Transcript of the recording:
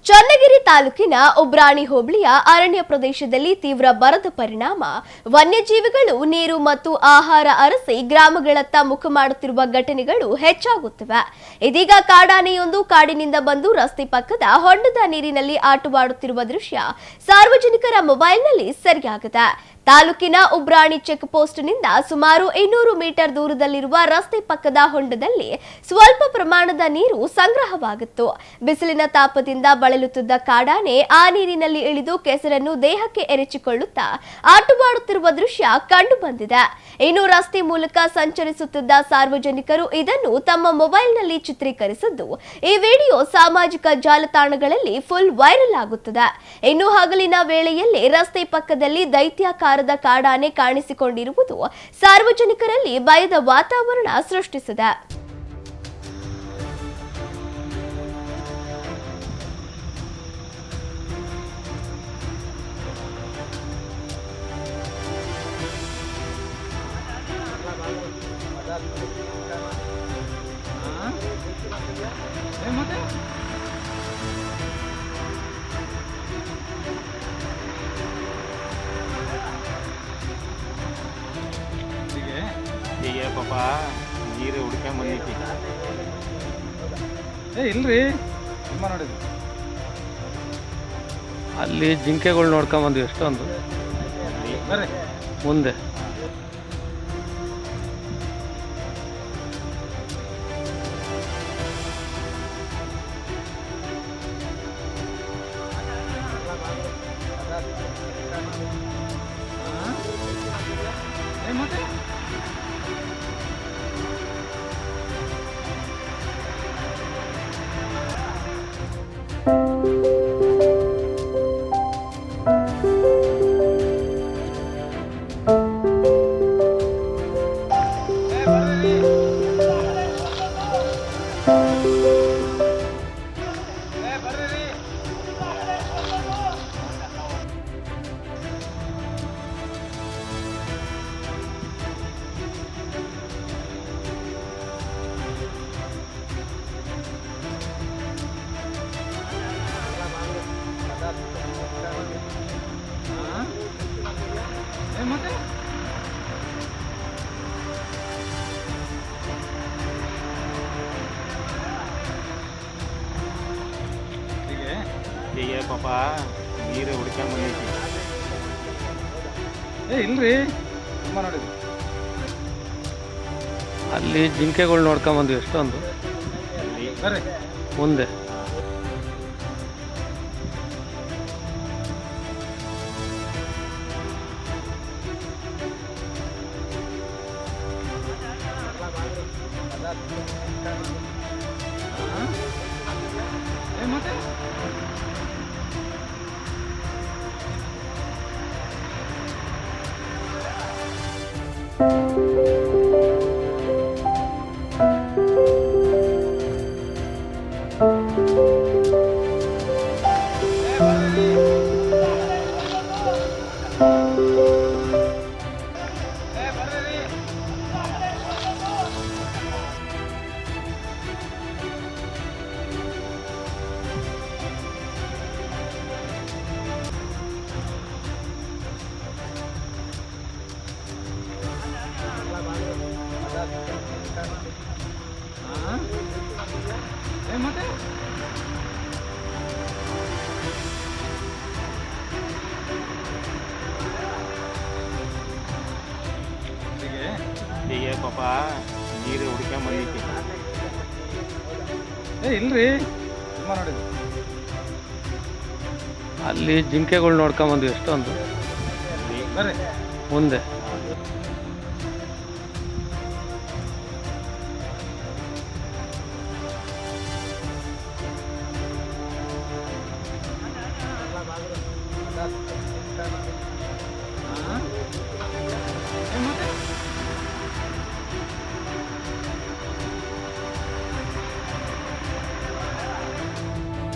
ಚನ್ನಗಿರಿ ತಾಲೂಕಿನ ಉಬ್ರಾಣಿ ಹೋಬಳಿಯ ಅರಣ್ಯ ಪ್ರದೇಶದಲ್ಲಿ ತೀವ್ರ ಬರದ ಪರಿಣಾಮ ವನ್ಯಜೀವಿಗಳು ನೀರು ಮತ್ತು ಆಹಾರ ಅರಸಿ ಗ್ರಾಮಗಳತ್ತ ಮುಖ ಮಾಡುತ್ತಿರುವ ಘಟನೆಗಳು ಹೆಚ್ಚಾಗುತ್ತಿವೆ. ಇದೀಗ ಕಾಡಾನೆಯೊಂದು ಕಾಡಿನಿಂದ ಬಂದು ರಸ್ತೆ ಪಕ್ಕದ ಹೊಂಡದ ನೀರಿನಲ್ಲಿ ಆಟವಾಡುತ್ತಿರುವ ದೃಶ್ಯ ಸಾರ್ವಜನಿಕರ ಮೊಬೈಲ್ನಲ್ಲಿ ಸೆರೆಯಾಗಿದೆ. ತಾಲೂಕಿನ ಉಬ್ರಾಣಿ ಚೆಕ್ ಪೋಸ್ಟ್ನಿಂದ ಸುಮಾರು 200 ಮೀಟರ್ ದೂರದಲ್ಲಿರುವ ರಸ್ತೆ ಪಕ್ಕದ ಹೊಂಡದಲ್ಲಿ ಸ್ವಲ್ಪ ಪ್ರಮಾಣದ ನೀರು ಸಂಗ್ರಹವಾಗಿತ್ತು. ಬಿಸಿಲಿನ ತಾಪದಿಂದ ಬಳಲುತ್ತಿದ್ದ ಕಾಡಾನೆ ಆ ನೀರಿನಲ್ಲಿ ಇಳಿದು ಕೆಸರನ್ನು ದೇಹಕ್ಕೆ ಎರಚಿಕೊಳ್ಳುತ್ತಾ ಆಟವಾಡುತ್ತಿರುವ ದೃಶ್ಯ ಕಂಡುಬಂದಿದೆ. ಇನ್ನು ರಸ್ತೆ ಮೂಲಕ ಸಂಚರಿಸುತ್ತಿದ್ದ ಸಾರ್ವಜನಿಕರು ಇದನ್ನು ತಮ್ಮ ಮೊಬೈಲ್ನಲ್ಲಿ ಚಿತ್ರೀಕರಿಸಿದ್ದು, ಈ ವಿಡಿಯೋ ಸಾಮಾಜಿಕ ಜಾಲತಾಣಗಳಲ್ಲಿ ಫುಲ್ ವೈರಲ್ ಆಗುತ್ತದೆ. ಇನ್ನು ಹಗಲಿನ ವೇಳೆಯಲ್ಲಿ ರಸ್ತೆ ಪಕ್ಕದಲ್ಲಿ ದೈತ್ಯಾಕಾರದ ಕಾಡಾನೆ ಕಾಣಿಸಿಕೊಂಡಿರುವುದು ಸಾರ್ವಜನಿಕರಲ್ಲಿ ಭಯದ ವಾತಾವರಣ ಸೃಷ್ಟಿಸಿದೆ. ಈಗ ಪಾಪ ನೀರು ಹುಡ್ಕೊಂಡ್ ಬಂದೈತಿ. ಇಲ್ರಿ ತುಂಬ ನೋಡಿದ್ವಿ. ಅಲ್ಲಿ ಜಿಂಕೆಗಳು ನೋಡ್ಕೊಂಬಂದ್ವಿ ಎಷ್ಟೊಂದು ಬರ್ರಿ ಮುಂದೆ. ಮತ್ತೆ ಈಗ ಪಾಪ ನೀರು ಹುಡ್ಕೊಂಡ್ ಬಂದೈತಿ. ಇಲ್ರಿ ತುಂಬ ನೋಡಿದ್ವಿ. ಅಲ್ಲಿ ಜಿಂಕೆಗಳು ನೋಡ್ಕೊಂಬಂದ್ವಿ ಎಷ್ಟೊಂದು ಬರ್ರಿ ಮುಂದೆ. ಮತ್ತೆ ಮತ್ತೆ ಈಗ ಪಾಪ ನೀರು ಹುಡ್ಕೊಂಡ್ ಬಂದೈತಿ. ಇಲ್ರಿ ತುಂಬ ನೋಡಿದ್ವಿ. ಅಲ್ಲಿ ಜಿಂಕೆಗಳು ನೋಡ್ಕೊಂಬಂದ್ವಿ ಎಷ್ಟೊಂದು ಬರ್ರಿ ಮುಂದೆ.